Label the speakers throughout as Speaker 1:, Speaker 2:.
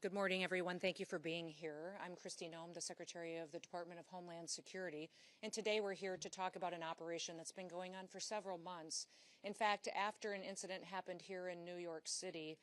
Speaker 1: Good morning, everyone. Thank you for being here. I'm Kristi Noem, the Secretary of the Department of Homeland Security, and today we're here to talk about an operation that's been going on for several months. In fact, after an incident happened here in New York City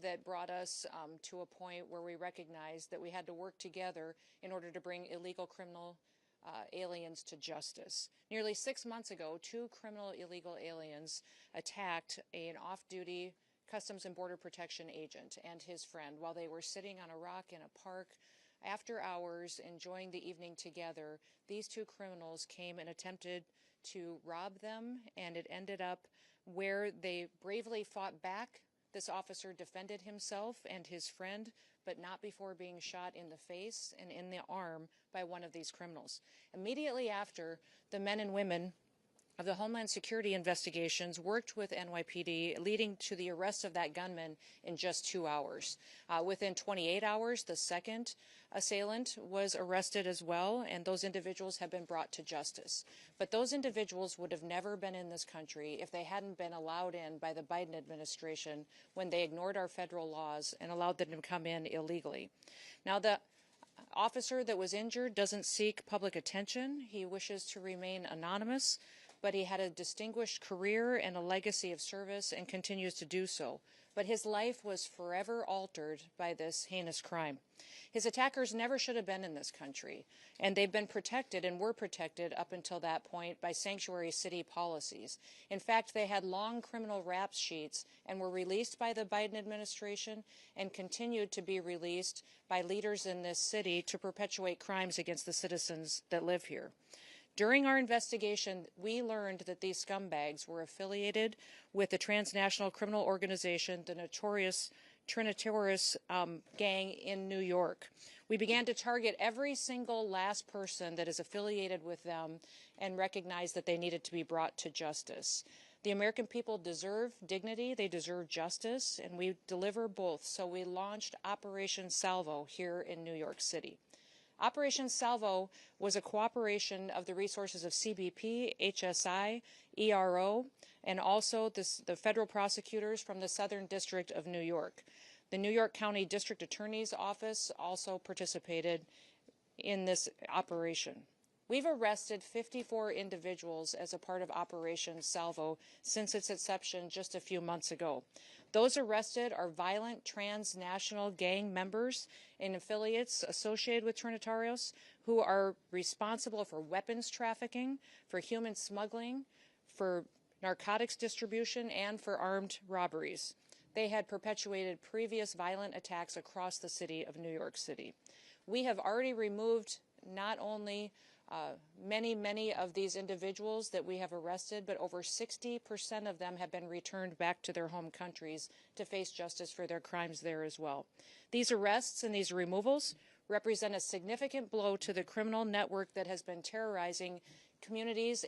Speaker 1: that brought us to a point where we recognized that we had to work together in order to bring illegal criminal aliens to justice. Nearly 6 months ago, two criminal illegal aliens attacked an off-duty Customs and Border Protection agent and his friend while they were sitting on a rock in a park after hours enjoying the evening together. These two criminals came and attempted to rob them, and it ended up where they bravely fought back. This officer defended himself and his friend, but not before being shot in the face and in the arm by one of these criminals. Immediately after, the men and women of the Homeland Security investigations worked with NYPD, leading to the arrest of that gunman in just 2 hours. Within 28 hours, the second assailant was arrested as well, and those individuals have been brought to justice. But those individuals would have never been in this country if they hadn't been allowed in by the Biden administration when they ignored our federal laws and allowed them to come in illegally. Now, the officer that was injured doesn't seek public attention. He wishes to remain anonymous, but he had a distinguished career and a legacy of service and continues to do so. But his life was forever altered by this heinous crime. His attackers never should have been in this country, and they've been protected and were protected up until that point by sanctuary city policies. In fact, they had long criminal rap sheets and were released by the Biden administration and continued to be released by leaders in this city to perpetuate crimes against the citizens that live here. During our investigation, we learned that these scumbags were affiliated with the transnational criminal organization, the notorious Trinitaris gang in New York. We began to target every single last person that is affiliated with them and recognized that they needed to be brought to justice. The American people deserve dignity, they deserve justice, and we deliver both. So we launched Operation Salvo here in New York City. Operation Salvo was a cooperation of the resources of CBP HSI ERO and also the federal prosecutors from the Southern District of New York. The New York County District Attorney's Office also participated in this operation. We've arrested 54 individuals as a part of Operation Salvo since its inception just a few months ago. Those arrested are violent transnational gang members and affiliates associated with Trinitarios who are responsible for weapons trafficking, for human smuggling, for narcotics distribution, and for armed robberies. They had perpetuated previous violent attacks across the city of New York City. We have already removed not only many of these individuals that we have arrested, but over 60% of them have been returned back to their home countries to face justice for their crimes there as well. These arrests and these removals represent a significant blow to the criminal network that has been terrorizing communities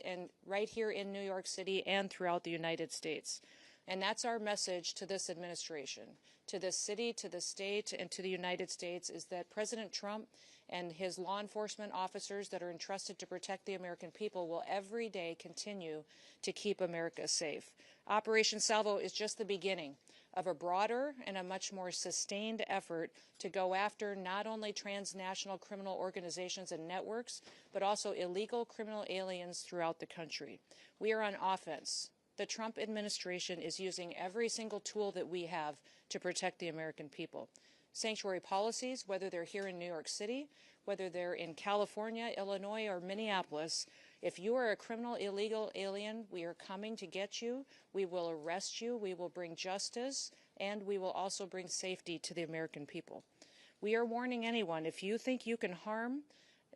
Speaker 1: right here in New York City and throughout the United States. And that's our message to this administration, to this city, to the state, and to the United States, is that President Trump and his law enforcement officers that are entrusted to protect the American people will every day continue to keep America safe. Operation Salvo is just the beginning of a broader and a much more sustained effort to go after not only transnational criminal organizations and networks, but also illegal criminal aliens throughout the country. We are on offense. The Trump administration is using every single tool that we have to protect the American people. Sanctuary policies, whether they're here in New York City, whether they're in California, Illinois, or Minneapolis, if you are a criminal illegal alien, we are coming to get you. We will arrest you. We will bring justice, and we will also bring safety to the American people. We are warning anyone, if you think you can harm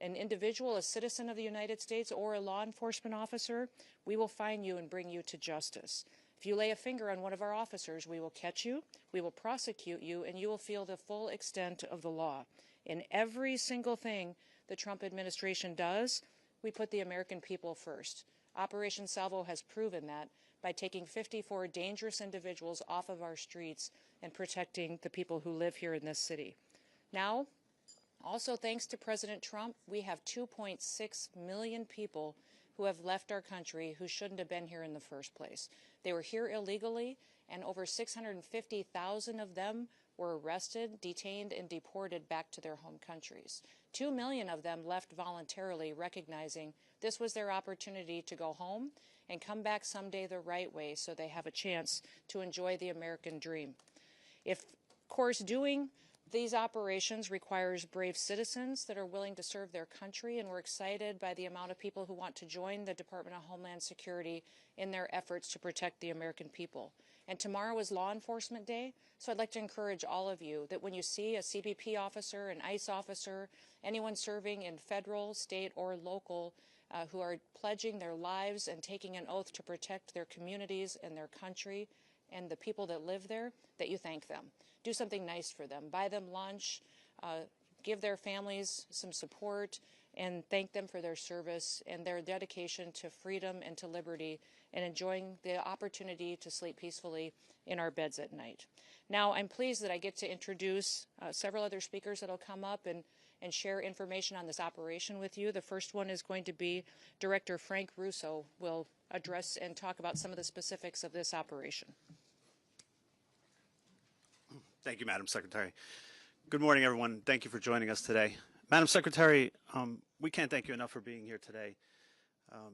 Speaker 1: an individual, a citizen of the United States, or a law enforcement officer, we will find you and bring you to justice. If you lay a finger on one of our officers, we will catch you, we will prosecute you, and you will feel the full extent of the law. In every single thing the Trump administration does, we put the American people first. Operation Salvo has proven that by taking 54 dangerous individuals off of our streets and protecting the people who live here in this city. Now, also, thanks to President Trump, we have 2.6 million people who have left our country who shouldn't have been here in the first place. They were here illegally, and over 650,000 of them were arrested, detained, and deported back to their home countries. 2 million of them left voluntarily, recognizing this was their opportunity to go home and come back someday the right way so they have a chance to enjoy the American dream. Of course, doing these operations requires brave citizens that are willing to serve their country, and we're excited by the amount of people who want to join the Department of Homeland Security in their efforts to protect the American people. And tomorrow is Law Enforcement Day, so I'd like to encourage all of you that when you see a CBP officer, an ICE officer, anyone serving in federal, state, or local who are pledging their lives and taking an oath to protect their communities and their country and the people that live there, that you thank them. Do something nice for them. Buy them lunch, give their families some support, and thank them for their service and their dedication to freedom and to liberty and enjoying the opportunity to sleep peacefully in our beds at night. Now, I'm pleased that I get to introduce several other speakers that will come up and share information on this operation with you. The first one is going to be Director Frank Russo will address and talk about some of the specifics of this operation.
Speaker 2: Thank you, Madam Secretary. Good morning, everyone. Thank you for joining us today. Madam Secretary, we can't thank you enough for being here today.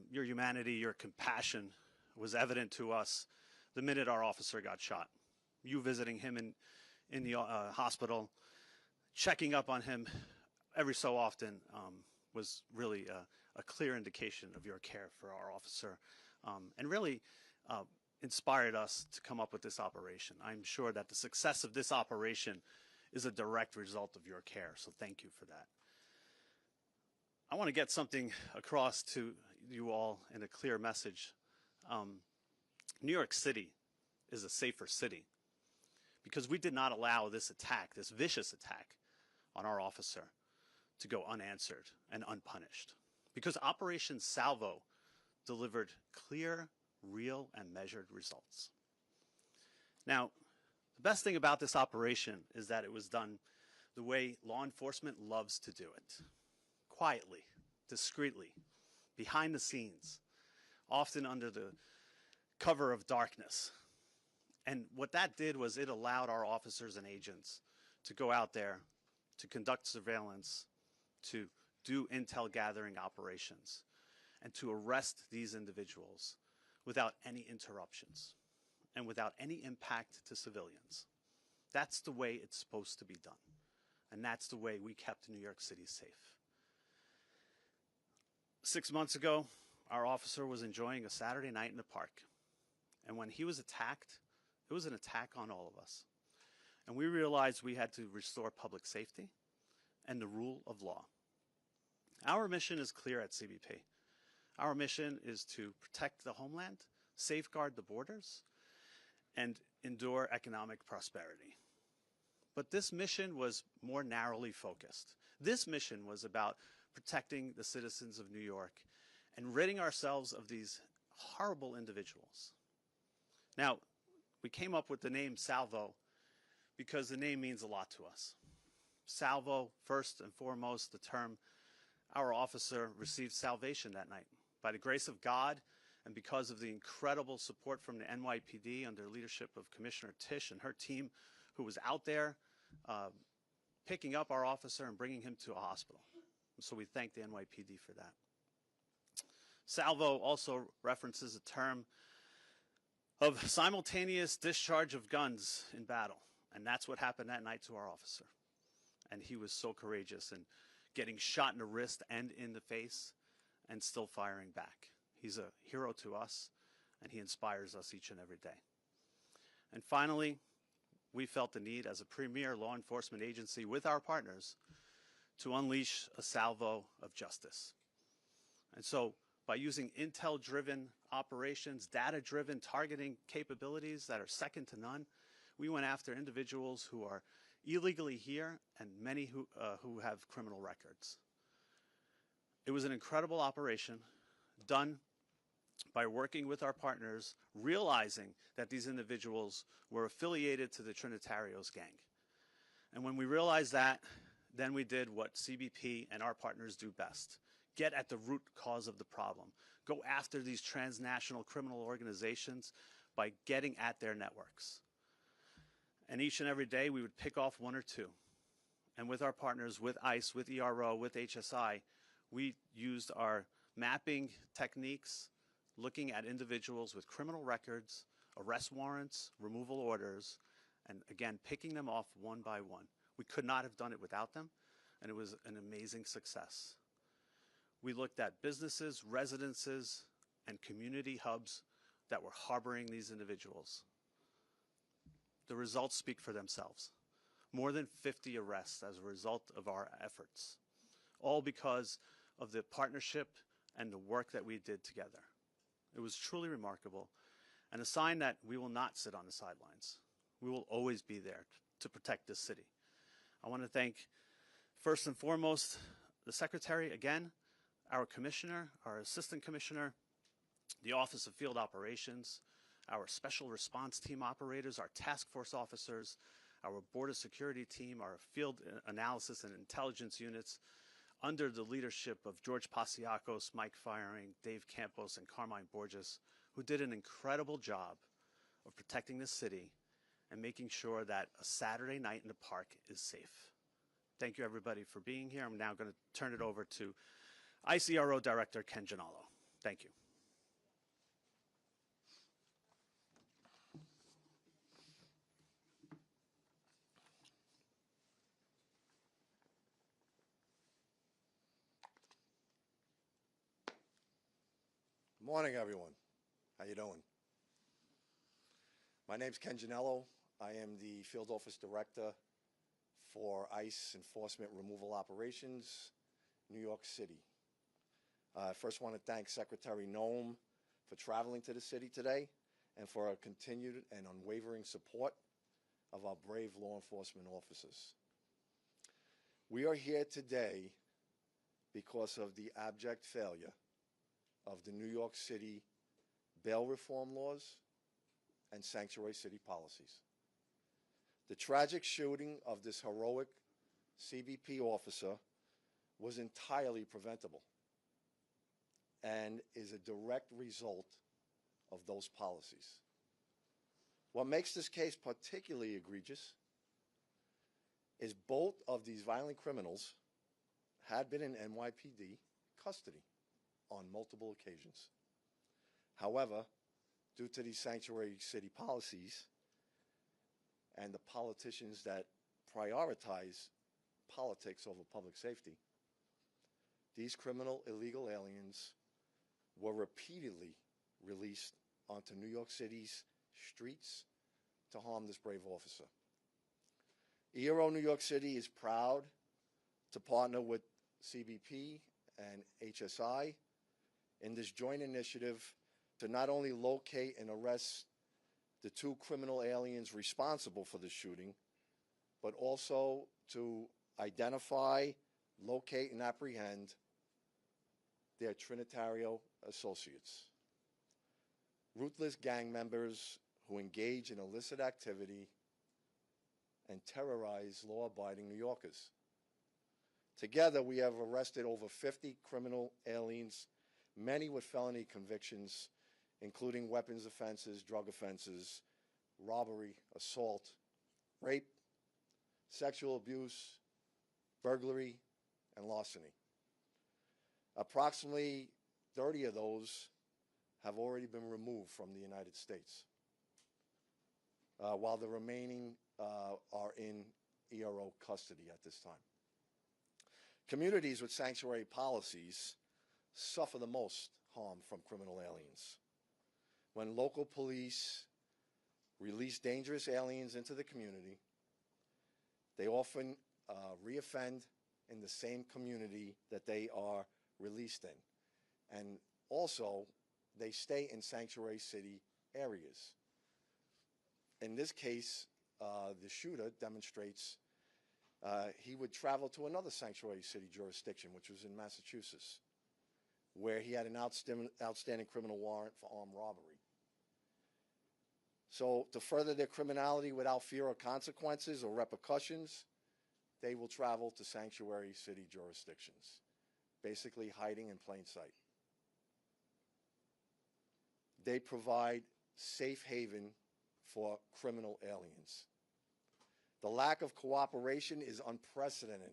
Speaker 2: Your humanity, your compassion was evident to us the minute our officer got shot. You visiting him in the hospital, checking up on him every so often was really a clear indication of your care for our officer, and really inspired us to come up with this operation. I'm sure that the success of this operation is a direct result of your care, so thank you for that. I want to get something across to you all in a clear message. New York City is a safer city because we did not allow this attack, this vicious attack on our officer, to go unanswered and unpunished, because Operation Salvo delivered clear, real, and measured results. Now, the best thing about this operation is that it was done the way law enforcement loves to do it: quietly, discreetly, behind the scenes, often under the cover of darkness. And what that did was it allowed our officers and agents to go out there, to conduct surveillance, to do intel gathering operations, and to arrest these individuals without any interruptions and without any impact to civilians. That's the way it's supposed to be done. And that's the way we kept New York City safe. 6 months ago, our officer was enjoying a Saturday night in the park. And when he was attacked, it was an attack on all of us. And we realized we had to restore public safety and the rule of law. Our mission is clear at CBP. Our mission is to protect the homeland, safeguard the borders, and endure economic prosperity. But this mission was more narrowly focused. This mission was about protecting the citizens of New York and ridding ourselves of these horrible individuals. Now, we came up with the name Salvo because the name means a lot to us. Salvo, first and foremost, the term our officer received salvation that night. By the grace of God and because of the incredible support from the NYPD under leadership of Commissioner Tisch and her team, who was out there picking up our officer and bringing him to a hospital. And so we thank the NYPD for that. Salvo also references a term of simultaneous discharge of guns in battle. And that's what happened that night to our officer. And he was so courageous in getting shot in the wrist and in the face and still firing back. He's a hero to us, and he inspires us each and every day. And finally, we felt the need as a premier law enforcement agency with our partners to unleash a salvo of justice. And so by using intel-driven operations, data-driven targeting capabilities that are second to none, we went after individuals who are illegally here and many who have criminal records. It was an incredible operation done by working with our partners, realizing that these individuals were affiliated to the Trinitarios gang. And when we realized that, then we did what CBP and our partners do best: get at the root cause of the problem. Go after these transnational criminal organizations by getting at their networks. And each and every day we would pick off one or two. And with our partners, with ICE, with ERO, with HSI, we used our mapping techniques, looking at individuals with criminal records, arrest warrants, removal orders, and again, picking them off one by one. We could not have done it without them, and it was an amazing success. We looked at businesses, residences, and community hubs that were harboring these individuals. The results speak for themselves. More than 50 arrests as a result of our efforts, all because of the partnership and the work that we did together. It was truly remarkable, and a sign that we will not sit on the sidelines. We will always be there to protect this city. I want to thank, first and foremost, the Secretary, again, our Commissioner, our Assistant Commissioner, the Office of Field Operations, our Special Response Team operators, our task force officers, our Border Security team, our field analysis and intelligence units, under the leadership of George Pasiakos, Mike Firing, Dave Campos, and Carmine Borges, who did an incredible job of protecting the city and making sure that a Saturday night in the park is safe. Thank you, everybody, for being here. I'm now going to turn it over to ICE ERO Director Ken Gianallo. Thank you.
Speaker 3: Good morning, everyone. How you doing? My name's Ken Gianallo. I am the Field Office Director for ICE Enforcement Removal Operations, New York City. I first want to thank Secretary Noem for traveling to the city today and for our continued and unwavering support of our brave law enforcement officers. We are here today because of the abject failure of the New York City bail reform laws and sanctuary city policies. The tragic shooting of this heroic CBP officer was entirely preventable and is a direct result of those policies. What makes this case particularly egregious is both of these violent criminals had been in NYPD custody on multiple occasions. However, due to these sanctuary city policies and the politicians that prioritize politics over public safety, these criminal illegal aliens were repeatedly released onto New York City's streets to harm this brave officer. ERO New York City is proud to partner with CBP and HSI in this joint initiative to not only locate and arrest the two criminal aliens responsible for the shooting, but also to identify, locate, and apprehend their Trinitario associates, ruthless gang members who engage in illicit activity and terrorize law-abiding New Yorkers. Together, we have arrested over 50 criminal aliens, many with felony convictions, including weapons offenses, drug offenses, robbery, assault, rape, sexual abuse, burglary, and larceny. Approximately 30 of those have already been removed from the United States, while the remaining are in ERO custody at this time. Communities with sanctuary policies suffer the most harm from criminal aliens. When local police release dangerous aliens into the community, they often reoffend in the same community that they are released in. And also, they stay in sanctuary city areas. In this case, the shooter demonstrates he would travel to another sanctuary city jurisdiction, which was in Massachusetts, where he had an outstanding criminal warrant for armed robbery. So to further their criminality without fear of consequences or repercussions, they will travel to sanctuary city jurisdictions, basically hiding in plain sight. They provide safe haven for criminal aliens. The lack of cooperation is unprecedented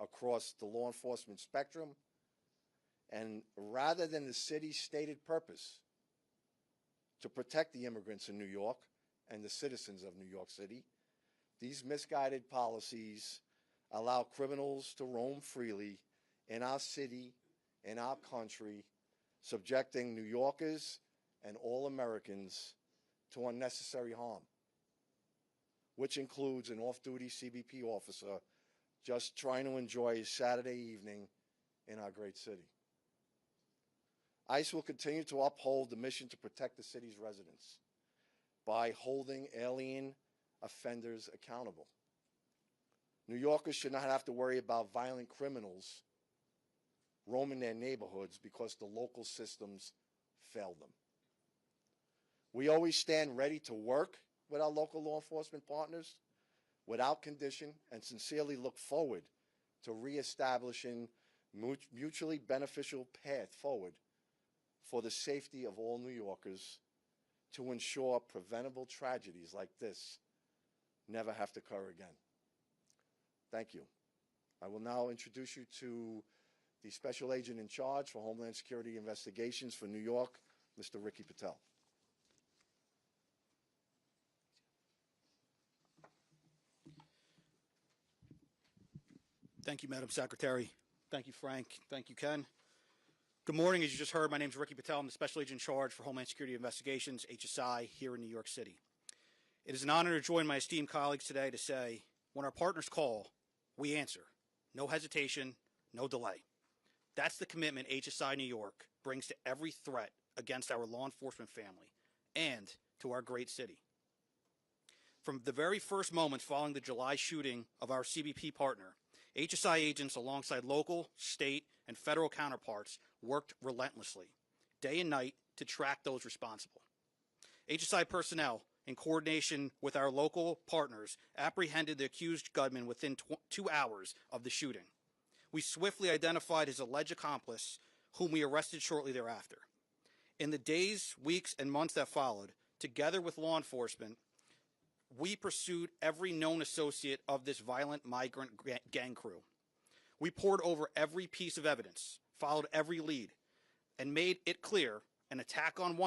Speaker 3: across the law enforcement spectrum, and rather than the city's stated purpose to protect the immigrants in New York and the citizens of New York City, these misguided policies allow criminals to roam freely in our city, in our country, subjecting New Yorkers and all Americans to unnecessary harm, which includes an off-duty CBP officer just trying to enjoy his Saturday evening in our great city. ICE will continue to uphold the mission to protect the city's residents by holding alien offenders accountable. New Yorkers should not have to worry about violent criminals roaming their neighborhoods because the local systems failed them. We always stand ready to work with our local law enforcement partners without condition and sincerely look forward to reestablishing mutually beneficial path forward for the safety of all New Yorkers to ensure preventable tragedies like this never have to occur again. Thank you. I will now introduce you to the Special Agent in Charge for Homeland Security Investigations for New York, Mr. Ricky Patel.
Speaker 4: Thank you, Madam Secretary. Thank you, Frank. Thank you, Ken. Good morning. As you just heard, my name is Ricky Patel. I'm the Special Agent in Charge for Homeland Security Investigations, HSI, here in New York City. It is an honor to join my esteemed colleagues today to say, when our partners call, we answer. No hesitation, no delay. That's the commitment HSI New York brings to every threat against our law enforcement family and to our great city. From the very first moments following the July shooting of our CBP partner, HSI agents alongside local, state, and federal counterparts worked relentlessly, day and night, to track those responsible. HSI personnel, in coordination with our local partners, apprehended the accused gunman within 2 hours of the shooting. We swiftly identified his alleged accomplice, whom we arrested shortly thereafter. In the days, weeks, and months that followed, together with law enforcement, we pursued every known associate of this violent migrant gang crew. We pored over every piece of evidence, followed every lead, and made it clear an attack on one of